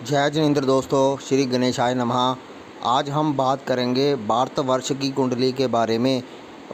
जय जिनेंद्र दोस्तों, श्री गणेशाय नमः। आज हम बात करेंगे भारतवर्ष की कुंडली के बारे में।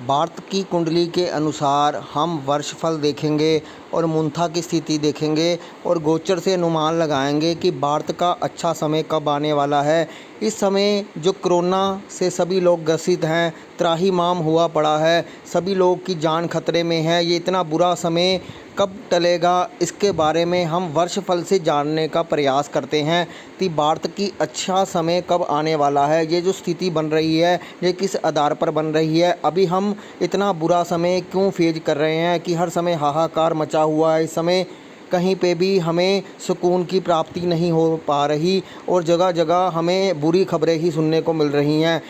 भारत की कुंडली के अनुसार हम वर्षफल देखेंगे और मुंथा की स्थिति देखेंगे और गोचर से अनुमान लगाएंगे कि भारत का अच्छा समय कब आने वाला है। इस समय जो कोरोना से सभी लोग ग्रसित हैं, त्राहिमाम हुआ पड़ा है, सभी लोग की जान खतरे में है। ये इतना बुरा समय कब टलेगा, इसके बारे में हम वर्षफल से जानने का प्रयास करते हैं कि भारत की अच्छा समय कब आने वाला है। ये जो स्थिति बन रही है, ये किस आधार पर बन रही है। अभी हम इतना बुरा समय क्यों फेज कर रहे हैं कि हर समय हाहाकार मचा हुआ है। इस समय कहीं पे भी हमें सुकून की प्राप्ति नहीं हो पा रही और जगह जगह हमें बुरी खबरें ही सुनने को मिल रही हैं।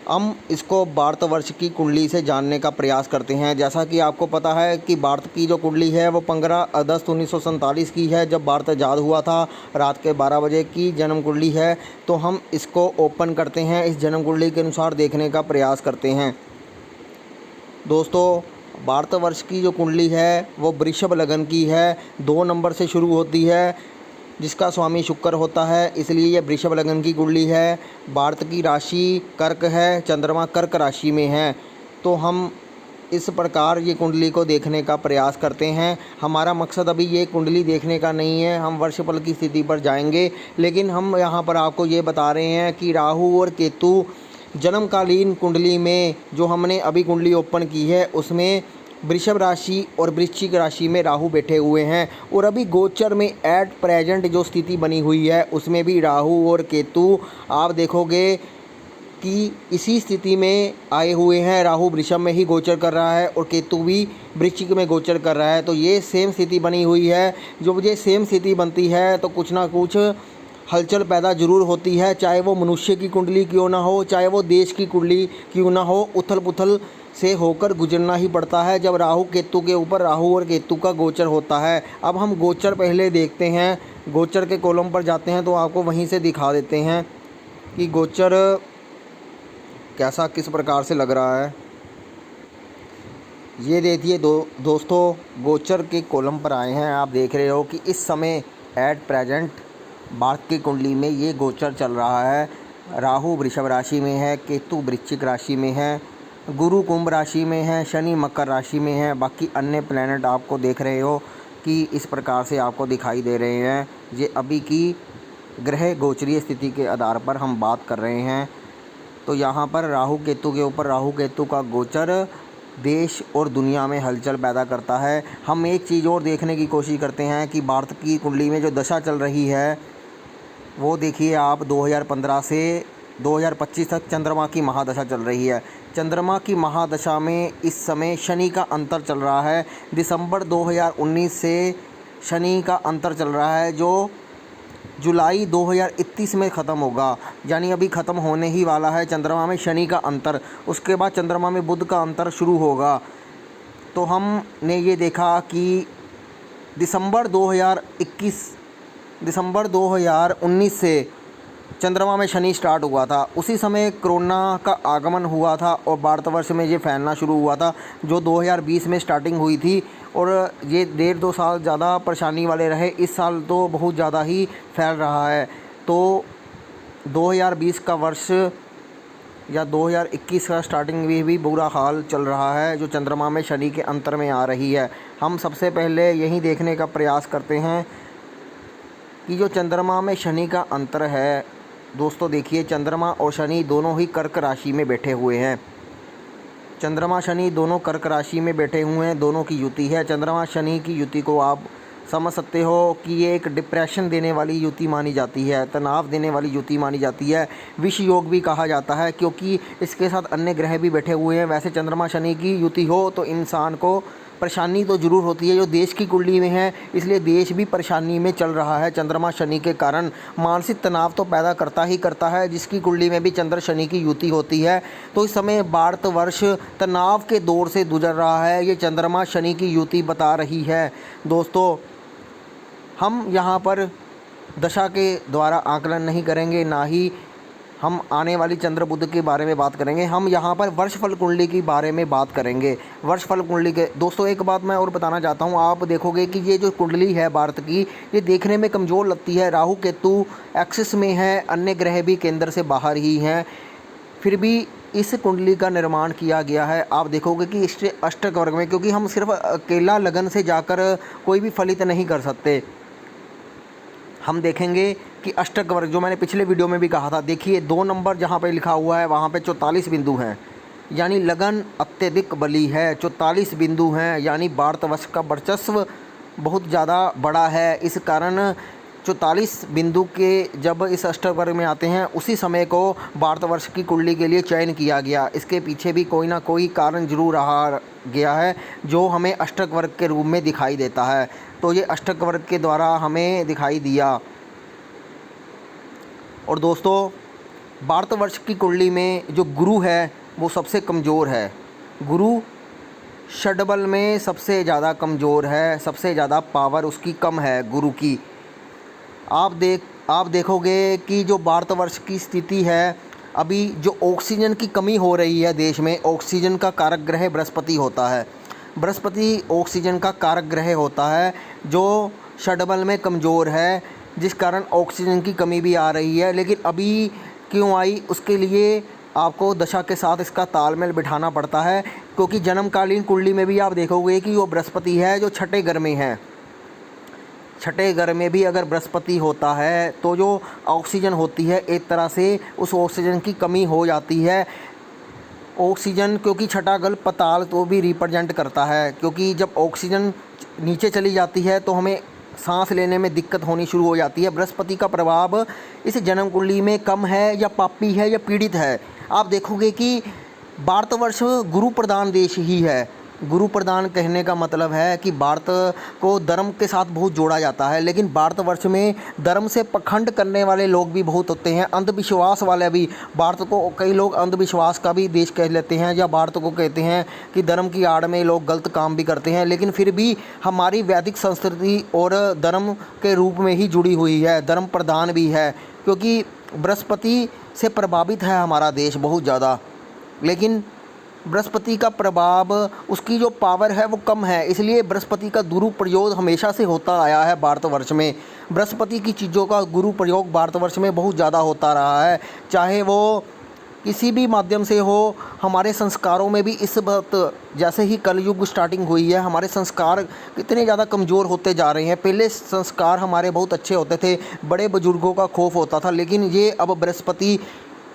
हम इसको भारतवर्ष की कुंडली से जानने का प्रयास करते हैं। जैसा कि आपको पता है कि भारत की जो कुंडली है वो 15 अगस्त 1947 की है, जब भारत आज़ाद हुआ था। रात के 12 बजे की जन्म कुंडली है। तो हम इसको ओपन करते हैं, इस जन्म कुंडली के अनुसार देखने का प्रयास करते हैं। दोस्तों, भारतवर्ष की जो कुंडली है वो वृषभ लगन की है, 2 नंबर से शुरू होती है, जिसका स्वामी शुक्र होता है, इसलिए यह वृषभ लगन की कुंडली है। भारत की राशि कर्क है, चंद्रमा कर्क राशि में है। तो हम इस प्रकार ये कुंडली को देखने का प्रयास करते हैं। हमारा मकसद अभी ये कुंडली देखने का नहीं है, हम वर्षफल की स्थिति पर जाएंगे। लेकिन हम यहाँ पर आपको ये बता रहे हैं कि राहु और केतु जन्मकालीन कुंडली में, जो हमने अभी कुंडली ओपन की है, उसमें वृषभ राशि और वृश्चिक राशि में राहु बैठे हुए हैं। और अभी गोचर में एट प्रेजेंट जो स्थिति बनी हुई है उसमें भी राहु और केतु आप देखोगे कि इसी स्थिति में आए हुए हैं। राहु वृषभ में ही गोचर कर रहा है और केतु भी वृश्चिक में गोचर कर रहा है। तो ये सेम स्थिति बनी हुई है। जो ये सेम स्थिति बनती है तो कुछ ना कुछ हलचल पैदा जरूर होती है, चाहे वो मनुष्य की कुंडली क्यों ना हो, चाहे वो देश की कुंडली क्यों ना हो। उथल पुथल से होकर गुजरना ही पड़ता है जब राहु केतु के ऊपर राहु और केतु का गोचर होता है। अब हम गोचर पहले देखते हैं, गोचर के कॉलम पर जाते हैं तो आपको वहीं से दिखा देते हैं कि गोचर कैसा किस प्रकार से लग रहा है। ये देखिए दोस्तों, गोचर के कॉलम पर आए हैं। आप देख रहे हो कि इस समय एट प्रेजेंट भारत की कुंडली में ये गोचर चल रहा है। राहु वृषभ राशि में है, केतु वृश्चिक राशि में है, गुरु कुंभ राशि में है, शनि मकर राशि में है। बाकी अन्य प्लैनेट आपको देख रहे हो कि इस प्रकार से आपको दिखाई दे रहे हैं। ये अभी की ग्रह गोचरीय स्थिति के आधार पर हम बात कर रहे हैं। तो यहाँ पर राहु केतु के ऊपर राहु केतु का गोचर देश और दुनिया में हलचल पैदा करता है। हम एक चीज़ और देखने की कोशिश करते हैं कि भारत की कुंडली में जो दशा चल रही है वो देखिए आप, 2015 से 2025 तक चंद्रमा की महादशा चल रही है। चंद्रमा की महादशा में इस समय शनि का अंतर चल रहा है। दिसंबर 2019 से शनि का अंतर चल रहा है, जो जुलाई 2031 में ख़त्म होगा। यानी अभी ख़त्म होने ही वाला है चंद्रमा में शनि का अंतर। उसके बाद चंद्रमा में बुध का अंतर शुरू होगा। तो हमने ये देखा कि दिसंबर 2019 से चंद्रमा में शनि स्टार्ट हुआ था। उसी समय कोरोना का आगमन हुआ था और भारतवर्ष में ये फैलना शुरू हुआ था, जो 2020 में स्टार्टिंग हुई थी। और ये 1.5-2 साल ज़्यादा परेशानी वाले रहे। इस साल तो बहुत ज़्यादा ही फैल रहा है। तो 2020 का वर्ष या 2021 का स्टार्टिंग में भी बुरा हाल चल रहा है, जो चंद्रमा में शनि के अंतर में आ रही है। हम सबसे पहले यही देखने का प्रयास करते हैं कि जो चंद्रमा में शनि का अंतर है। दोस्तों देखिए, चंद्रमा और शनि दोनों ही कर्क राशि में बैठे हुए हैं। चंद्रमा शनि दोनों कर्क राशि में बैठे हुए हैं, दोनों की युति है। चंद्रमा शनि की युति को आप समझ सकते हो कि ये एक डिप्रेशन देने वाली युति मानी जाती है, तनाव देने वाली युति मानी जाती है। विष योग भी कहा जाता है, क्योंकि इसके साथ अन्य ग्रह भी बैठे हुए हैं। वैसे चंद्रमा शनि की युति हो तो इंसान को परेशानी तो ज़रूर होती है, जो देश की कुंडली में है, इसलिए देश भी परेशानी में चल रहा है। चंद्रमा शनि के कारण मानसिक तनाव तो पैदा करता ही करता है, जिसकी कुंडली में भी चंद्र शनि की युति होती है। तो इस समय भारतवर्ष तनाव के दौर से गुजर रहा है, ये चंद्रमा शनि की युति बता रही है। दोस्तों, हम यहाँ पर दशा के द्वारा आकलन नहीं करेंगे, ना ही हम आने वाली चंद्र बुध के बारे में बात करेंगे। हम यहाँ पर वर्षफल कुंडली के बारे में बात करेंगे। वर्षफल कुंडली के दोस्तों एक बात मैं और बताना चाहता हूँ, आप देखोगे कि ये जो कुंडली है भारत की, ये देखने में कमज़ोर लगती है। राहु केतु एक्सिस में है, अन्य ग्रह भी केंद्र से बाहर ही हैं, फिर भी इस कुंडली का निर्माण किया गया है। आप देखोगे कि इस अष्टक वर्ग में, क्योंकि हम सिर्फ अकेला लगन से जाकर कोई भी फलित नहीं कर सकते। हम देखेंगे कि अष्टक वर्ग, जो मैंने पिछले वीडियो में भी कहा था, देखिए 2 नंबर जहाँ पे लिखा हुआ है वहाँ पे 44 बिंदु हैं, यानी लगन अत्यधिक बली है। 44 बिंदु हैं, यानी भारतवर्ष का वर्चस्व बहुत ज़्यादा बड़ा है। इस कारण 44 बिंदु के जब इस अष्टक वर्ग में आते हैं, उसी समय को भारतवर्ष की कुंडली के लिए चयन किया गया। इसके पीछे भी कोई ना कोई कारण जरूर रहा गया है, जो हमें अष्टक वर्ग के रूप में दिखाई देता है। तो ये अष्टक वर्ग के द्वारा हमें दिखाई दिया। और दोस्तों भारतवर्ष की कुंडली में जो गुरु है वो सबसे कमज़ोर है। गुरु षडबल में सबसे ज़्यादा कमज़ोर है, सबसे ज़्यादा पावर उसकी कम है गुरु की। आप देखोगे कि जो भारतवर्ष की स्थिति है, अभी जो ऑक्सीजन की कमी हो रही है देश में, ऑक्सीजन का कारक ग्रह बृहस्पति होता है। बृहस्पति ऑक्सीजन का कारक ग्रह होता है, जो षडबल में कमज़ोर है, जिस कारण ऑक्सीजन की कमी भी आ रही है। लेकिन अभी क्यों आई, उसके लिए आपको दशा के साथ इसका तालमेल बिठाना पड़ता है, क्योंकि जन्मकालीन कुंडली में भी आप देखोगे कि वो बृहस्पति है जो छठे घर में है। छठे घर में भी अगर बृहस्पति होता है तो जो ऑक्सीजन होती है, एक तरह से उस ऑक्सीजन की कमी हो जाती है। ऑक्सीजन, क्योंकि छठा घर पाताल तो भी रिप्रेजेंट करता है, क्योंकि जब ऑक्सीजन नीचे चली जाती है तो हमें सांस लेने में दिक्कत होनी शुरू हो जाती है। बृहस्पति का प्रभाव इस जन्म कुंडली में कम है या पापी है या पीड़ित है। आप देखोगे कि भारतवर्ष गुरु प्रधान देश ही है। गुरु प्रधान कहने का मतलब है कि भारत को धर्म के साथ बहुत जोड़ा जाता है, लेकिन भारतवर्ष में धर्म से पखंड करने वाले लोग भी बहुत होते हैं, अंधविश्वास वाले भी। भारत को कई लोग अंधविश्वास का भी देश कह लेते हैं, या भारत को कहते हैं कि धर्म की आड़ में लोग गलत काम भी करते हैं। लेकिन फिर भी हमारी वैदिक संस्कृति और धर्म के रूप में ही जुड़ी हुई है, धर्म प्रधान भी है, क्योंकि बृहस्पति से प्रभावित है हमारा देश बहुत ज़्यादा। लेकिन बृहस्पति का प्रभाव, उसकी जो पावर है वो कम है, इसलिए बृहस्पति का दुरुपयोग हमेशा से होता आया है भारतवर्ष में। बृहस्पति की चीज़ों का दुरुपयोग भारतवर्ष में बहुत ज़्यादा होता रहा है, चाहे वो किसी भी माध्यम से हो। हमारे संस्कारों में भी इस वक्त, जैसे ही कलयुग स्टार्टिंग हुई है, हमारे संस्कार कितने ज़्यादा कमज़ोर होते जा रहे हैं। पहले संस्कार हमारे बहुत अच्छे होते थे, बड़े बुजुर्गों का खौफ होता था, लेकिन ये अब बृहस्पति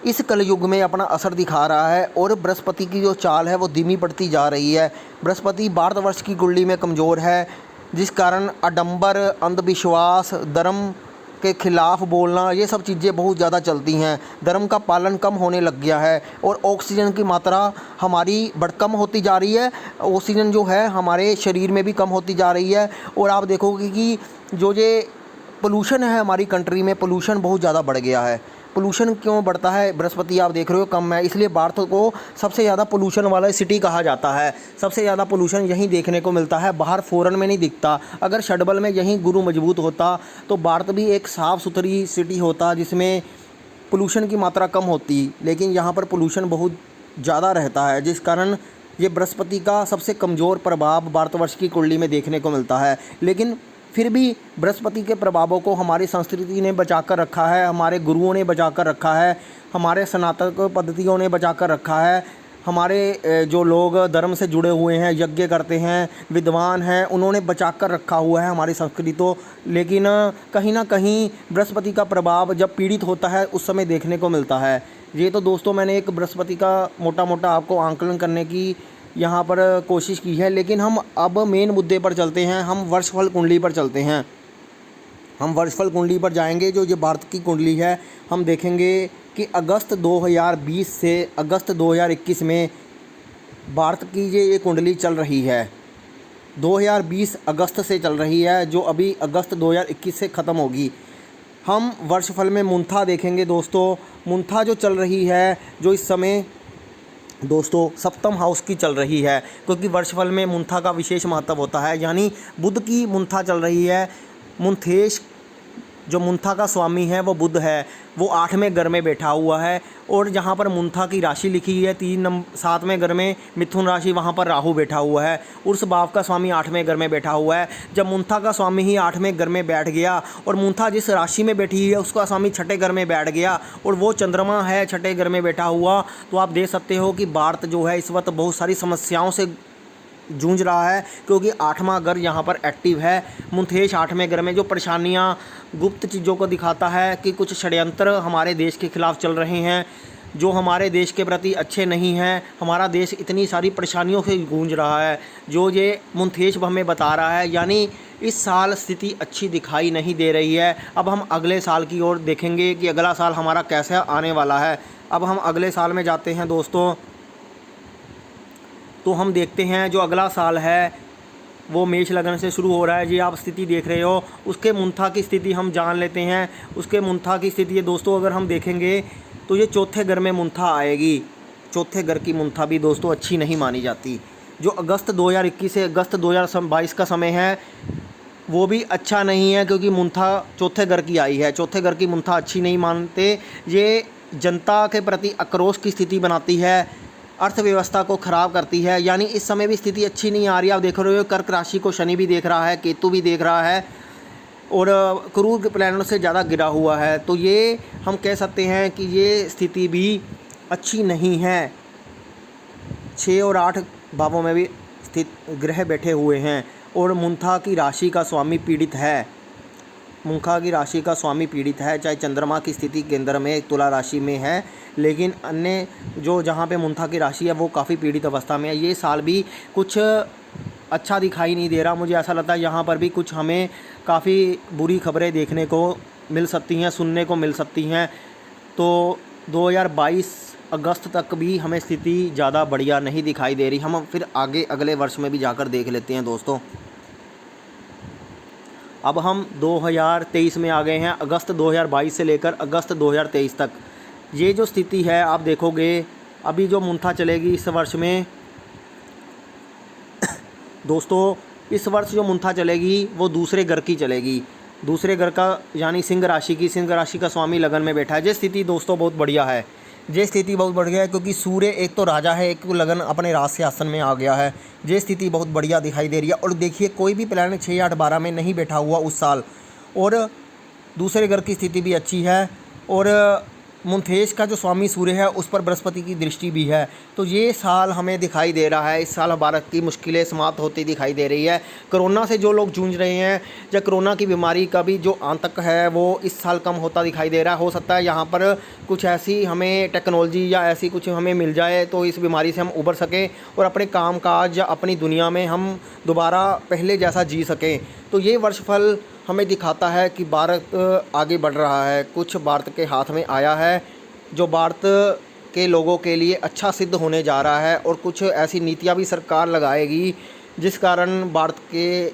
इस कलयुग में अपना असर दिखा रहा है, और बृहस्पति की जो चाल है वो धीमी पड़ती जा रही है। बृहस्पति भारतवर्ष की कुंडली में कमज़ोर है, जिस कारण आडंबर, अंधविश्वास, धर्म के खिलाफ बोलना, ये सब चीज़ें बहुत ज़्यादा चलती हैं। धर्म का पालन कम होने लग गया है, और ऑक्सीजन की मात्रा हमारी कम होती जा रही है। ऑक्सीजन जो है हमारे शरीर में भी कम होती जा रही है। और आप देखोगे कि जो ये पोल्यूशन है हमारी कंट्री में, पोल्यूशन बहुत ज़्यादा बढ़ गया है। पोल्यूशन क्यों बढ़ता है? बृहस्पति आप देख रहे हो कम है, इसलिए भारत को सबसे ज़्यादा पोल्यूशन वाला सिटी कहा जाता है। सबसे ज़्यादा पोल्यूशन यहीं देखने को मिलता है, बाहर फ़ॉरेन में नहीं दिखता। अगर षडबल में यहीं गुरु मजबूत होता तो भारत भी एक साफ़ सुथरी सिटी होता, जिसमें पोल्यूशन की मात्रा कम होती। लेकिन यहाँ पर पोल्यूशन बहुत ज़्यादा रहता है, जिस कारण ये बृहस्पति का सबसे कमज़ोर प्रभाव भारतवर्ष की कुंडली में देखने को मिलता है। लेकिन फिर भी बृहस्पति के प्रभावों को हमारी संस्कृति ने बचा कर रखा है, हमारे गुरुओं ने बचा कर रखा है, हमारे सनातन पद्धतियों ने बचा कर रखा है। हमारे जो लोग धर्म से जुड़े हुए हैं, यज्ञ करते हैं, विद्वान हैं, उन्होंने बचा कर रखा हुआ है हमारी संस्कृति को। लेकिन कहीं ना कहीं बृहस्पति का प्रभाव जब पीड़ित होता है उस समय देखने को मिलता है। ये तो दोस्तों मैंने एक बृहस्पति का मोटा मोटा आपको आंकलन करने की यहाँ पर कोशिश की है। लेकिन हम अब मेन मुद्दे पर चलते हैं, हम वर्षफल कुंडली पर चलते हैं। हम वर्षफल कुंडली पर जाएंगे। जो भारत की कुंडली है, हम देखेंगे कि अगस्त 2020 से अगस्त 2021 में भारत की ये कुंडली चल रही है। 2020 अगस्त से चल रही है, जो अभी अगस्त 2021 से ख़त्म होगी। हम वर्षफल में मुंथा देखेंगे दोस्तों। मुंथा जो चल रही है, जो इस समय दोस्तों सप्तम हाउस की चल रही है, क्योंकि वर्षफल में मुंथा का विशेष महत्व होता है। यानी बुध की मुंथा चल रही है। मुंथेश जो मुंथा का स्वामी है वो बुध है, वो 8वें घर में बैठा हुआ है। और जहाँ पर मुंथा की राशि लिखी है 7वें घर में मिथुन राशि, वहाँ पर राहु बैठा हुआ है। उस भाव का स्वामी 8वें घर में बैठा हुआ है। जब मुंथा का स्वामी ही 8वें घर में बैठ गया और मुंथा जिस राशि में बैठी है उसका स्वामी 6ठे घर में बैठ गया और वो चंद्रमा है 6ठे घर में बैठा हुआ, तो आप देख सकते हो कि भारत जो है इस वक्त बहुत सारी समस्याओं से जूझ रहा है, क्योंकि 8वां घर यहाँ पर एक्टिव है। मुंथेश 8वें घर में जो परेशानियाँ गुप्त चीज़ों को दिखाता है कि कुछ षड्यंत्र हमारे देश के खिलाफ चल रहे हैं, जो हमारे देश के प्रति अच्छे नहीं हैं। हमारा देश इतनी सारी परेशानियों से गूंज रहा है, जो ये मुंथेश हमें बता रहा है। यानी इस साल स्थिति अच्छी दिखाई नहीं दे रही है। अब हम अगले साल की ओर देखेंगे कि अगला साल हमारा कैसा आने वाला है। अब हम अगले साल में जाते हैं दोस्तों, तो हम देखते हैं जो अगला साल है वो मेष लग्न से शुरू हो रहा है। ये आप स्थिति देख रहे हो, उसके मुंथा की स्थिति हम जान लेते हैं। उसके मुंथा की स्थिति है दोस्तों, अगर हम देखेंगे तो ये 4थे घर में मुंथा आएगी। 4थे घर की मुंथा भी दोस्तों अच्छी नहीं मानी जाती। जो अगस्त 2021 से अगस्त 2022 का समय है वो भी अच्छा नहीं है, क्योंकि मुंथा 4थे घर की आई है। 4थे घर की मुंथा अच्छी नहीं मानते। ये जनता के प्रति आक्रोश की स्थिति बनाती है, अर्थव्यवस्था को ख़राब करती है। यानी इस समय भी स्थिति अच्छी नहीं आ रही। आप देख रहे हो कर्क राशि को शनि भी देख रहा है, केतु भी देख रहा है और क्रूर प्लैनेट से ज़्यादा गिरा हुआ है। तो ये हम कह सकते हैं कि ये स्थिति भी अच्छी नहीं है। 6 और 8 भावों में भी स्थित ग्रह बैठे हुए हैं और मुंथा की राशि का स्वामी पीड़ित है। मुंथा की राशि का स्वामी पीड़ित है, चाहे चंद्रमा की स्थिति केंद्र में तुला राशि में है, लेकिन अन्य जो जहाँ पे मुंथा की राशि है वो काफ़ी पीड़ित अवस्था में है। ये साल भी कुछ अच्छा दिखाई नहीं दे रहा। मुझे ऐसा लगता है यहाँ पर भी कुछ हमें काफ़ी बुरी खबरें देखने को मिल सकती हैं, सुनने को मिल सकती हैं। तो 2022 अगस्त तक भी हमें स्थिति ज़्यादा बढ़िया नहीं दिखाई दे रही। हम फिर आगे अगले वर्ष में भी जाकर देख लेते हैं दोस्तों। अब हम 2023 में आ गए हैं, अगस्त 2022 से लेकर अगस्त 2023 तक। ये जो स्थिति है आप देखोगे, अभी जो मुंथा चलेगी इस वर्ष में दोस्तों, इस वर्ष जो मुंथा चलेगी वो दूसरे घर की चलेगी। दूसरे घर का यानी सिंह राशि की, सिंह राशि का स्वामी लगन में बैठा है। ये स्थिति दोस्तों बहुत बढ़िया है। ये स्थिति बहुत बढ़िया है क्योंकि सूर्य एक तो राजा है, एक लगन अपने राज से आसन में आ गया है। ये स्थिति बहुत बढ़िया दिखाई दे रही है। और देखिए कोई भी प्लैनेट 6, 8, 12 में नहीं बैठा हुआ उस साल, और दूसरे घर की स्थिति भी अच्छी है। और मुंथेश का जो स्वामी सूर्य है उस पर बृहस्पति की दृष्टि भी है। तो ये साल हमें दिखाई दे रहा है, इस साल भारत की मुश्किलें समाप्त होती दिखाई दे रही है। कोरोना से जो लोग जूझ रहे हैं, या कोरोना की बीमारी का भी जो आतंक है वो इस साल कम होता दिखाई दे रहा है। हो सकता है यहाँ पर कुछ ऐसी हमें टेक्नोलॉजी या ऐसी कुछ हमें मिल जाए तो इस बीमारी से हम उबर सकें और अपने काम काज या अपनी दुनिया में हम दोबारा पहले जैसा जी सकें। तो ये वर्षफल हमें दिखाता है कि भारत आगे बढ़ रहा है, कुछ भारत के हाथ में आया है जो भारत के लोगों के लिए अच्छा सिद्ध होने जा रहा है। और कुछ ऐसी नीतियां भी सरकार लगाएगी जिस कारण भारत के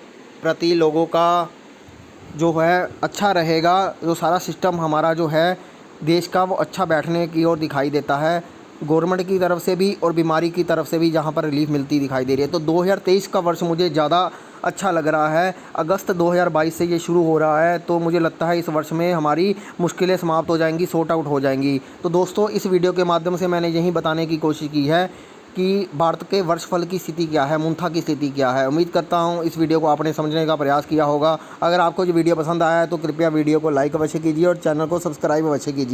प्रति लोगों का जो है अच्छा रहेगा। जो सारा सिस्टम हमारा जो है देश का वो अच्छा बैठने की ओर दिखाई देता है, गवर्नमेंट की तरफ से भी और बीमारी की तरफ से भी जहाँ पर रिलीफ मिलती दिखाई दे रही है। तो 2023 का वर्ष मुझे ज़्यादा अच्छा लग रहा है। अगस्त 2022 से ये शुरू हो रहा है, तो मुझे लगता है इस वर्ष में हमारी मुश्किलें समाप्त हो जाएंगी, सॉर्ट आउट हो जाएंगी। तो दोस्तों इस वीडियो के माध्यम से मैंने यही बताने की कोशिश की है कि भारत के वर्षफल की स्थिति क्या है, मुंथा की स्थिति क्या है। उम्मीद करता हूँ इस वीडियो को आपने समझने का प्रयास किया होगा। अगर आपको ये वीडियो पसंद आया है तो कृपया वीडियो को लाइक अवश्य कीजिए और चैनल को सब्सक्राइब अवश्य कीजिए।